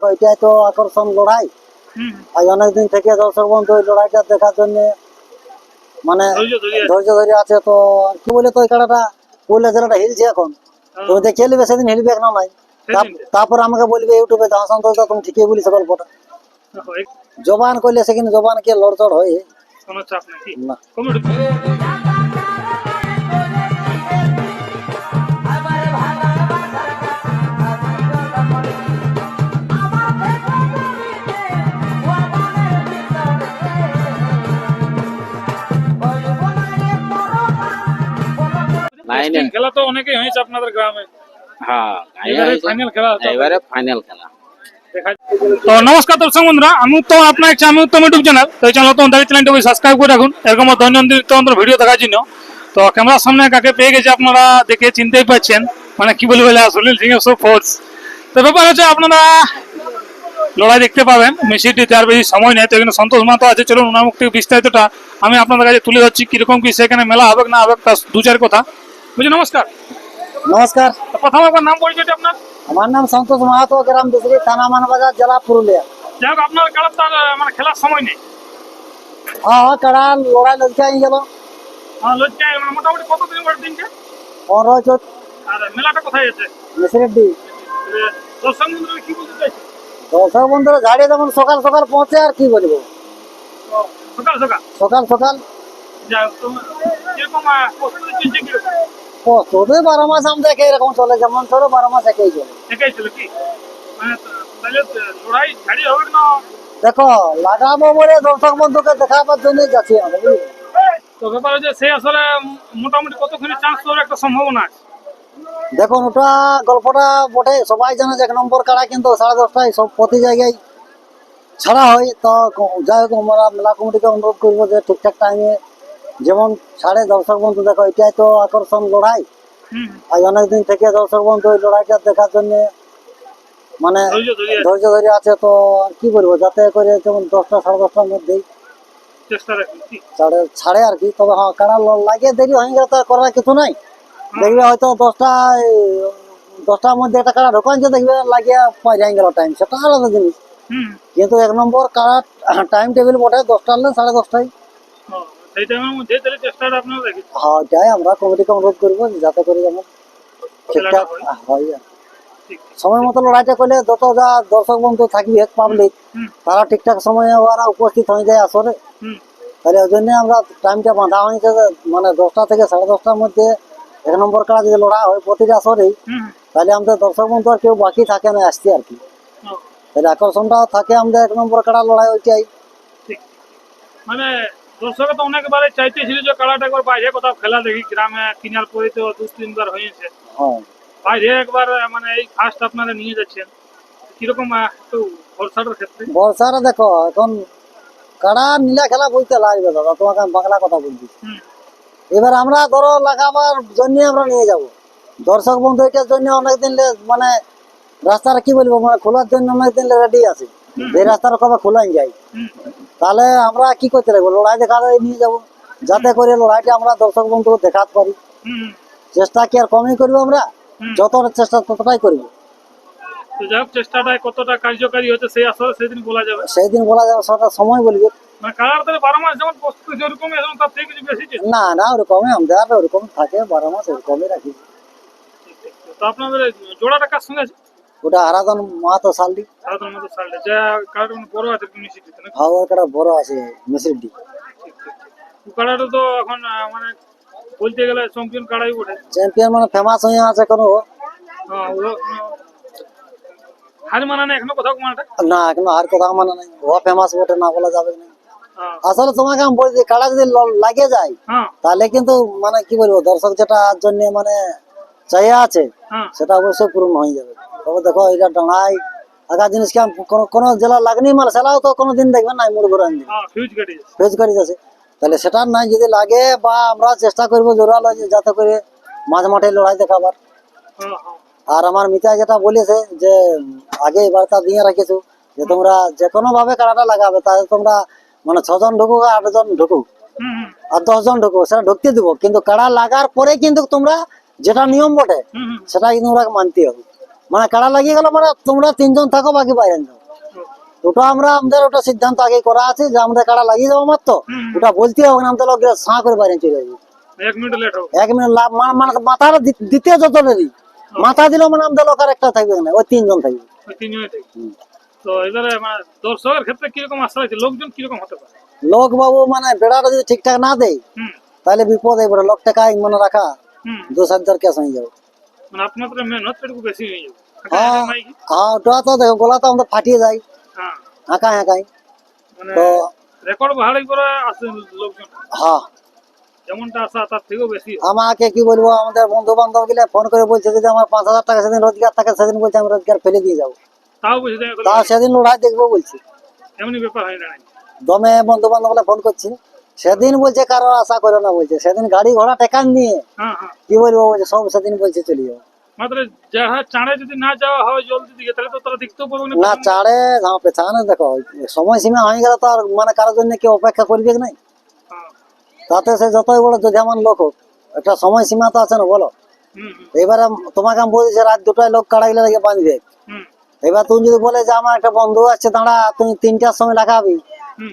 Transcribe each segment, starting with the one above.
ওইটাই তো আকর্ষণ লড়াই। আজ অনেকদিন থেকে দর্শক বন্ধু ওই লড়াইটা দেখার জন্য মানে ধৈর্য ধরে আছে। তো কি বলে তো ওই খেলাটা পুরুলিয়া জেলাটা হিলছে এখন। তুমি দেখে নিবে সেদিন হিলবে না নাই, তারপর আমাকে বলবে ইউটিউবে দাও সন্তোষ দা তুমি ঠিকই বলিস গল্পটা। জবান করলে সেখানে জবানকে লড়চড় হয় কোনো চাপ নেই না। খেলা তো অনেকেই হয়েছে আপনাদের গ্রামে। হ্যাঁ, এবারে ফাইনাল খেলা হচ্ছে। এবারে ফাইনাল খেলা। তো নমস্কার দর্শক বন্ধুরা, আমি উত্তম, আপনার আমি উত্তম ইউটিউব চ্যানেল। তো এই চ্যানেল তোমাদের চ্যানেলটাকে সাবস্ক্রাইব করে রাখুন এরকম দৈনন্দিন ভিডিও দেখার জন্য। তো ক্যামেরার সামনে কাকে পেয়ে গেছে আপনারা দেখে চিনতেই পাচ্ছেন, মানে কি বলবো সুনীল সিং এর ফোর্স। তো ব্যাপার হচ্ছে আপনারা লড়াই দেখতে পাবেন মিছিলটিতে, আর বেশি সময় নেই। তো এখানে সন্তোষ মাতো আছে, চলুন ওনার মুখ থেকে বিস্তারিতটা আমি আপনাদের কাছে তুলে ধরছি, কিরকম কি সেখানে মেলা হবে না হবে তার দু চার কথা। বুঝলি, নমস্কার। নমস্কার, প্রথম একবার নাম পরিচয়টা আপনার? আমার নাম সন্তোষ মাহাতো, গ্রাম বিসরি, থানা মানবাজার, জেলা পুরুলিয়া। যাই হোক, আপনার খেলার তার মানে খেলার সময় নেই। হ্যাঁ, কাড়া লড়াই লজ্জাই গেল। হ্যাঁ, লজ্জায় মোটামুটি কতদিন পর দিনকে? 15-14। আর মেলাটা কোথায় আছে? মিসরির দিন। দর্শক বন্ধুরা কি বলতে চাইছে? দর্শক বন্ধুরা ঝাড়িয়ে যেমন সকাল সকাল পৌঁছে, আর কি বলবো, সকাল সকাল সকাল সকাল। যাই হোক, কিরকম প্রস্তুতি চলছে? কিরকম প্রস্তুতি 12 মাস আমাদের এরকম চলে, যেমন চলো 12 মাস একই চলে। একাই ছিল কি? মানে তাহলে লড়াই ছাড়ি হবে না? দেখো, লাগাবো বলে দর্শক বন্ধুকে দেখাবার জন্য যাচ্ছি আমরা, বুঝলি? তো ব্যাপার হচ্ছে সে আসলে মোটামুটি কতখানি চান্স পাওয়ার একটা সম্ভাবনা আছে? দেখুন, ওটা গল্পটা বটে, সবাই জানে যে 1 নম্বর কাড়া কিন্তু 10:30টায় সব প্রতি জায়গায় ছাড়া হয়। তো যাই হোক, আমরা মেলা কমিটিকে অনুরোধ করবো যে ঠিকঠাক টাইমে যেমন ছাড়ে দর্শক বন্ধু। দেখো, এটাই তো আকর্ষণ লড়াই। আজ অনেকদিন থেকে দর্শক বন্ধু ওই লড়াইটা দেখার জন্য মানে ধৈর্য ধরে আছে। তো কি বলবো, যাতে করে যেমন 10টা 10:30টার মধ্যেই চেষ্টা রাখি ছাড়ে আর কি। তবে হ্যাঁ, কাড়া লাগিয়ে দেরি হয়ে গেলে তার করার কিছু নাই। দেখবে হয়তো 10টার মধ্যে একটা কাড়া ঢোকান, দেখবে লাগিয়ে পাই গেল টাইম, সেটা আলাদা জিনিস। কিন্তু 1 নম্বর কাড়া টাইম টেবিল বটে 10টা হলে 10:30টায়। সেই টাইমের মধ্যে তাহলে চেষ্টাটা আপনারা রাখি। হ্যাঁ, যাই আমরা কমিটিকে অনুরোধ করবো যাতে করে যেমন ঠিকঠাক হয়। সময় মতো লড়াইটা করলে যত যা দর্শক বন্ধু থাকবে পাবলিক, তারা ঠিকঠাক সময়ে ওরা উপস্থিত হয়ে যায় আসলে। তাহলে ওই জন্য আমরা টাইমটা বাঁধা হয়েছে, মানে 10টা থেকে 10:30টার মধ্যে 1 নম্বর কাড়া যদি লড়া হয় প্রতিটা আসরেই, তাহলে আমাদের দর্শক বন্ধু আর কেউ বাকি থাকে না আসছে আর কি। তাহলে আকর্ষণটাও থাকে আমাদের 1 নম্বর কাড়া লড়াই ওইটাই। মানে দর্শক তো অনেকবারে চাইতেছিল যে কাড়াটা একবার বাইরে কোথাও খেলা দেখি, গ্রামে কিনার পরে তো 2-3 বার হয়েছে। হ্যাঁ, বাইরে একবার মানে এই ফার্স্ট আপনারা নিয়ে যাচ্ছেন, কিরকম একটু ভরসাটার ক্ষেত্রে? বর্ষাটা দেখো, এখন কাড়া নীলা খেলা বলতে লাগবে দাদা, তোমাকে আমি বাংলা কথা বলছি। এবার আমরা ধরো লাগাবার জন্য আমরা নিয়ে যাব, দর্শক বন্ধু এটার জন্য অনেকদিন মানে রাস্তাটা কি বলবো, মানে খোলার জন্য অনেকদিন রেডি আছে। যে রাস্তাটা কবে খোলাই যায়, তাহলে আমরা কি করতে লাগবো, লড়াই দেখা নিয়ে যাব, যাতে করে লড়াইটা আমরা দর্শক বন্ধুকে দেখাতে পারি। চেষ্টা কি আর কমই করবো, আমরা যতটা চেষ্টা ততটাই করবো। তো যাই হোক, চেষ্টাটা কতটা কার্যকারী হচ্ছে সেই আসলে সেদিন বলা যাবে। সেদিন বলা যাবে, সেটা সময় বলবে। মানে কালার তাহলে 12 মাস যেমন প্রস্তুতি যেরকম, এখন তার থেকে কিছু বেশি? না ওরকমই আমাদের আর ওরকম থাকে, 12 মাস ওরকমই রাখি। তো আপনাদের জোড়াটা কার সঙ্গে আছে? ওটা আরাধন মাহাতো শালদি। সাধারণ মতো সালটা যা কালারটা বড় আছে মিউনিসিটিতে না? হ্যাঁ, ওর কাটা বড় আছে মিসরিডি। কালারটা তো এখন মানে বলতে গেলে চ্যাম্পিয়ন কাড়াই বটে। চ্যাম্পিয়ন মানে ফেমাস হয়ে আছে কোনো। হ্যাঁ, হার মানানে এখনো কোথাও মানাটা না, এখনো আর কথা মানে নাই, ও ফেমাস বটে, না বলা যাবে না। আসলে তোমাকে আমি বলছি, কাড়া যদি লাগে যায় তাহলে কিন্তু মানে কি বলবো, দর্শক যেটা জন্য মানে চাইয়া আছে সেটা অবশ্যই পূরণ হয়ে যাবে। তবে দেখো, এটা ডাঙাই আগা জিনিসকে কোন জেলা লাগনি মানে সেটাও তো কোনোদিন দেখবেন না মুড় ঘুরে আনবে, ফেজ গাড়ি আছে। তাহলে সেটার নাই যদি লাগে, বা আমরা চেষ্টা করবো জোরালো যাতে করে মাঝ মাঠে লড়াই দেখাবার। আর আমার মিতা যেটা বলেছে যে আগে বার্তা দিয়ে রাখেছো যে তোমরা যে কোনো ভাবে কাড়াটা লাগাবে, তাহলে তোমরা মানে 6 জন ঢুকুক, 8 জন ঢুকুক, আর 10 জন ঢুকুক, সেটা ঢুকতে দিব, কিন্তু কাড়া লাগার পরে কিন্তু তোমরা যেটা নিয়ম বটে সেটা কিন্তু ওরা মানতে হবে। মানে কাড়া লাগিয়ে গেল মানে তোমরা 3 জন থাকো বাকি বাইরে যাও। ওটা আমাদের ওটা সিদ্ধান্ত আগে করা আছে যে আমরা কাড়া লাগিয়ে যাবো মাত্র, ওটা বলতে হবে না, আমাদের লোক সাঁ করে বাইরে চলে যাবে। 1 মিনিট লেট হবে। 1 মিনিট মানে মাথাটা দিতে যত দেরি, মাথা দিলেও মানে আমাদের লোক আর একটা থাকবে না, ওই 3 জন থাকবে। ওই 3 জনই থাকবে। তো এবারে মানে দর্শকের ক্ষেত্রে কিরকম আশা আছে, লোকজন কিরকম হতে পারে? লোক বাবু মানে বেড়াটা যদি ঠিকঠাক না দেয় হুম তাহলে বিপদ এবারে, লোক টাকা মনে রাখা হুম 2-7 কেস হয়ে যাবে। মানে আপনাদের মেহনত একটু বেশি হয়ে যাবে। হ্যাঁ হ্যাঁ, ওটা তো দেখো গলা তো আমাদের ফাটিয়ে যায় হ্যাঁ হাঁকাই হাঁকাই। মানে তো রেকর্ড ভাড়াই করে আসে লোকজন, হ্যাঁ, যেমনটা আশা তার থেকেও বেশি। আমাকে কি বলবো, আমাদের বন্ধু বান্ধব গুলো ফোন করে বলছে যদি আমার 5,000 টাকা সেদিন রোজগার থাকে, সেদিন বলছে আমি রোজগার ফেলে দিয়ে যাবো, তাও বুঝে যায় তাও সেদিন লড়াই দেখবো বলছি। এমনি ব্যাপার হয় না। দমে বন্ধু বান্ধব গুলো ফোন করছি, সেদিন বলছে কারো আশা করে না, বলছে সেদিন গাড়ি ঘোড়া টেকান নিয়ে হ্যাঁ হ্যাঁ কি বলবো বলছে সব সেদিন বলছে চলে যাবো। মাত্র যাহা চাঁড়ে যদি না যাওয়া হয় জলদি দিকে, তাহলে তো তারা দেখতেও পারবে না। না চাড়ে ঝাঁপে চানে দেখো সময় সীমা হয়ে গেলে তো আর মানে কারোর জন্য কেউ অপেক্ষা করবে কি নাই, হ্যাঁ, তাতে সে যতই বড় যেমন লোক হোক একটা সময় সীমা তো আছে না বলো। হুম হুম এবারে তোমাকে আমি বলছি রাত 2টায় লোক কাড়াইলে লেগে বাঁধবে, হুম এবার তুমি যদি বলে যে আমার একটা বন্ধু আছে দাঁড়া তুমি 3টার সময় লাগাবি,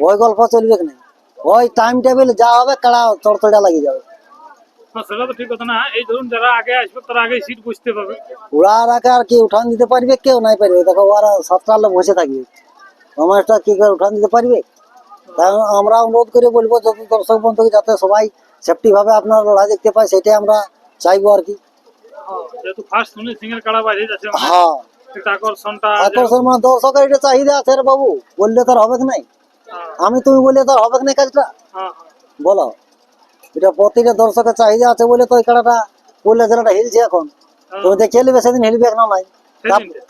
ওই গল্প চলবে কি না, ওই টাইম টেবিল যা হবে কাড়া চড়চড়া লাগিয়ে যাবে। তো সেটা তো ঠিক কথা না। এই ধরুন যারা আগে আসবে তারা আগে সিট বুঝতে পারবে। ওরা আগে আর কি উঠান দিতে পারবে, কেউ নাই পারবে, দেখো ওরা 7টার লোক বসে থাকবে, আমারটা কি করে উঠান দিতে পারবে। তাই আমরা অনুরোধ করে বলবো যত দর্শক বন্ধু যাতে সবাই সেফটি ভাবে আপনার লড়াই দেখতে পায়, সেটাই আমরা চাইবো আর কি। যেহেতু ফার্স্ট সুনীল সিং এর কাড়া বাজে যাচ্ছে, হ্যাঁ, একটা আকর্ষণটা আকর্ষণ মানে দর্শকের এটা চাহিদা আছে রে বাবু, বললে তার হবে কি নাই, আমি তুমি বললে তার হবে কি নাই কাজটা হ্যাঁ বলো। এটা প্রতিটা দর্শকের চাহিদা আছে বলে তো ওই খেলাটা বললে জেলাটা হিলছে এখন, তুমি দেখে নেবে সেদিন হিলবে না নাই,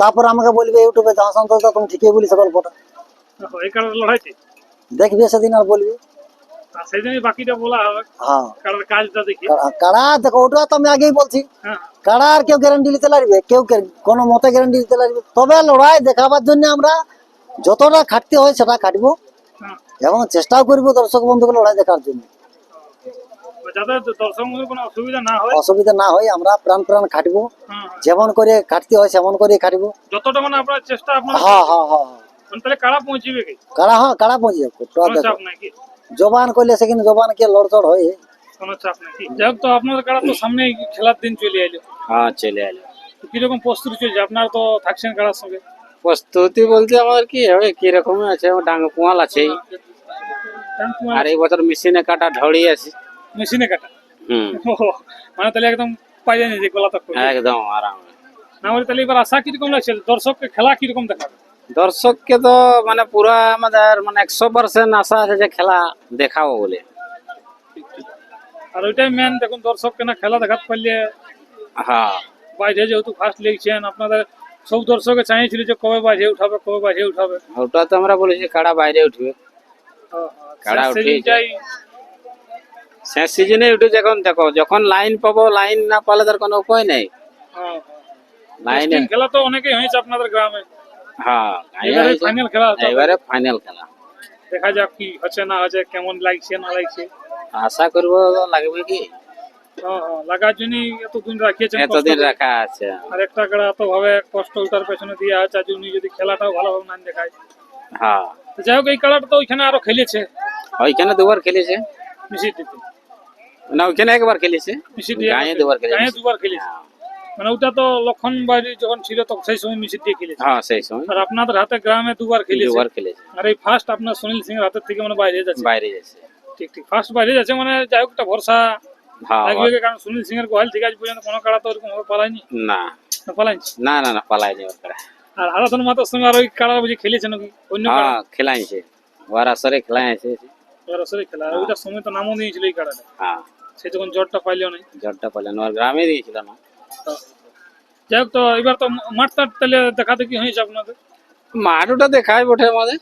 তারপর আমাকে বলবে ইউটিউবে যাহা সন্তোষ তুমি ঠিকই বলিস গল্পটা, এই কাড়ার লড়াইতে দেখবে সেদিন আর বলবি। সেই জন্যই বাকিটা বলা হবে, হ্যাঁ, কাড়ার কাজটা দেখি। কাড়া দেখো ওটা তো আমি আগেই বলছি, হ্যাঁ কাড়া আর কেউ গ্যারান্টি দিতে লাগবে, কেউ কোনো মতে গ্যারান্টি দিতে লাগবে, তবে লড়াই দেখাবার জন্য আমরা যতটা খাটতে হয় সেটা খাটবো হ্যাঁ এবং চেষ্টাও করবো দর্শক বন্ধুকে লড়াই দেখার জন্য, যাতে দর্শক মধ্যে কোনো অসুবিধা না হয়। অসুবিধা না হয় আমরা প্রাণ প্রাণ খাটবো, হ্যাঁ যেমন করে খাটতে হয় সেমন করে খাটবো। যতটা মানে আপনার চেষ্টা আপনার, হ্যাঁ হ্যাঁ হ্যাঁ, তাহলে কাড়া পৌঁছিবে কি, কাড়া হ্যাঁ কাড়া পৌঁছে যাবো, কোনো চাপ নাই কি, জবান করলে সেখানে জবানকে লড়চড় হয়। কোনো চাপ নাই কি। যাই হোক, তো আপনাদের কাড়া তো সামনে খেলার দিন চলে এলো, হ্যাঁ চলে এলো। কিরকম প্রস্তুতি চলছে? আপনারা তো থাকছেন কাড়ার সঙ্গে। প্রস্তুতি বলতে আমাদের কি হবে, কি রকম আছে, ডাঙ্গা পোয়াল আছেই, আর এই বছর মেশিনে কাটা ঢড়ি আছে। মেশিনে কাটা, হুম, মানে তাহলে একদম পাই জানি যে গোলা তক একদম আরাম। না বলে, তাহলে এবার আশা কিরকম লাগছে, দর্শককে খেলা কিরকম দেখাবে? দর্শককে তো মানে পুরা আমাদের মানে 100% আশা আছে যে খেলা দেখাবো বলে। আর ওইটাই মেন, দেখুন দর্শককে না খেলা দেখাতে পারলে, হ্যাঁ বাইরে যেহেতু ফার্স্ট লিখছেন আপনাদের, সব দর্শকে চাইছিল যে কবে বাজে উঠাবে, কবে বাজে উঠাবে। ওটা তো আমরা বলেছি কাড়া বাইরে উঠবে, কাড়া উঠে সেদিনটাই শেষ সিজনে উঠেছে। এখন দেখো যখন লাইন পাবো, লাইন না পালে তার কোনো উপায় নেই। লাইনে খেলা তো অনেকেই হয়েছে আপনাদের গ্রামে, হ্যাঁ এবারে ফাইনাল খেলা হচ্ছে। এবারে ফাইনাল খেলা, দেখা যাক কি হচ্ছে না হচ্ছে, কেমন লাগছে না লাগছে। আশা করবো লাগবে কি, লাগার জন্য এতদিন রাখিয়েছেন, এতদিন রাখা আছে। আর একটা কাড়া এত ভাবে কষ্ট ওটার পেছনে দিয়ে আছে, আর উনি যদি খেলাটাও ভালোভাবে না দেখায়। হ্যাঁ তো যাই হোক, এই খেলাটা তো ওইখানে আরো খেলেছে, ওইখানে দুবার খেলেছে মিশিটিতে, না, ওইখানে একবার খেলেছে, গাঁয়ে দুবার খেলেছে। গায়ে দুবার খেলেছে। মানে ওটা তো লক্ষণ বাড়ি যখন ছিল তখন সেই সময় মিশিট দিয়ে খেলেছে। হ্যাঁ সেই সময়। আর আপনাদের হাতে গ্রামে দুবার খেলেছে। দুবার খেলেছে। আর এই ফার্স্ট আপনার সুনীল সিং এর হাতের থেকে মানে বাইরে যাচ্ছে। বাইরে যাচ্ছে। ঠিক ঠিক, ফার্স্ট বাইরে যাচ্ছে, মানে যাই হোক একটা ভরসা লাগবে, কারণ সুনীল সিং এর গোহাল ঠিক আছে পর্যন্ত কোনো কাড়া তো ওরকম ভাবে পালায়নি। না পালাইছে না না না, পালায়নি ওর কাড়া। আর আরাধন মাতার সঙ্গে আর ওই কাড়া বুঝি খেলেছে নাকি অন্য কাড়া? হ্যাঁ খেলাইছে, ওর আসরে খেলাইছে। ওর আসলে খেলা, আর ওইটার সময় তো নামও দিয়েছিল এই কাড়াটা। হ্যাঁ সে তখন জ্বরটা পাইলেও নাই, জ্বরটা পাইলেন, ওর গ্রামে দিয়েছিল না। যাই হোক, তো এবার তো মাঠটা তাহলে দেখা দেখি হয়েছে আপনাদের। মাঠ ওটা দেখায় বটে আমাদের,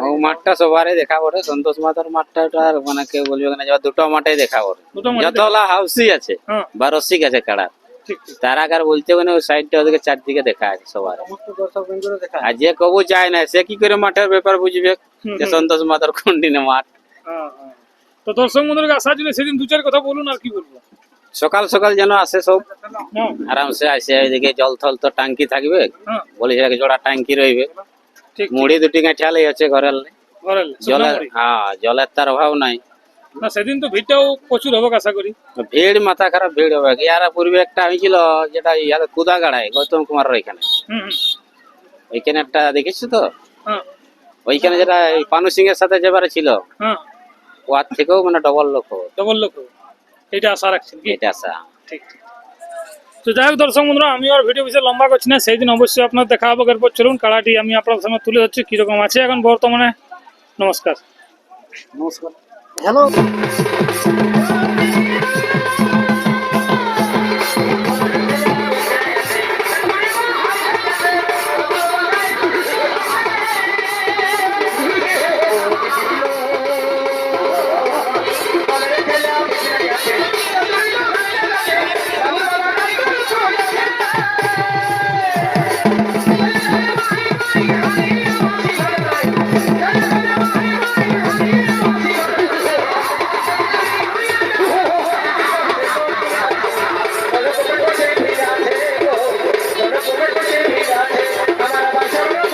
ও মাঠটা সবারই দেখা বটে। সন্তোষ মাতার মাঠটা ওটা আর মানে কেউ বলবে না, দুটো মাঠে দেখা বটে। যতলা হাউসি আছে বা রসিক আছে কাড়ার, তারা কার বলতে মানে ওই সাইডটা ওদিকে চারদিকে দেখা আছে সবার। আর যে কবু যায় না সে কি করে মাঠের ব্যাপার বুঝবে যে সন্তোষ মাতার কোন দিনে মাঠ। তো দর্শক বন্ধুকে আসার জন্য সেদিন দু চার কথা বলুন, আর কি বলবো। সকাল সকাল যেন আসে সব হ্যাঁ, আরামসে আসে, এদিকে জল থল তো টাঙ্কি থাকবে, হ্যাঁ, বলি জোড়া টাঙ্কি রইবে, ঠিক মুড়ি দুটি গাঁঠালেই আছে ঘরের, ঘরের জলের শুকনো মুড়ি। জলের তার অভাব নাই। না সেদিন তো ভিড়টাও প্রচুর হবে আশা করি। ভিড় মাথা খারাপ ভিড় হবে। ইয়ার পূর্বে একটা হয়েছিল যেটা ইয়াদের কুদাগাড়ায় গৌতম কুমারের ওইখানে, হুম হুম, ওইখানে একটা দেখেছো তো, হ্যাঁ ওইখানে যেটা এই পানু সিং এর সাথে যেবারে ছিল, হ্যাঁ, ওর থেকেও মানে ডবল লোক হবে, ডবল লোক হবে। এটা আশা রাখছেন কি? এটা আশা। ঠিক ঠিক। তো যাই হোক দর্শক বন্ধুরা, আমি আর ভিডিও বেশি লম্বা করছি না, সেই দিন অবশ্যই আপনার দেখা হবে। এরপর চলুন কাড়াটি আমি আপনার সামনে তুলে ধরছি কিরকম আছে এখন বর্তমানে। নমস্কার। নমস্কার। হ্যালো।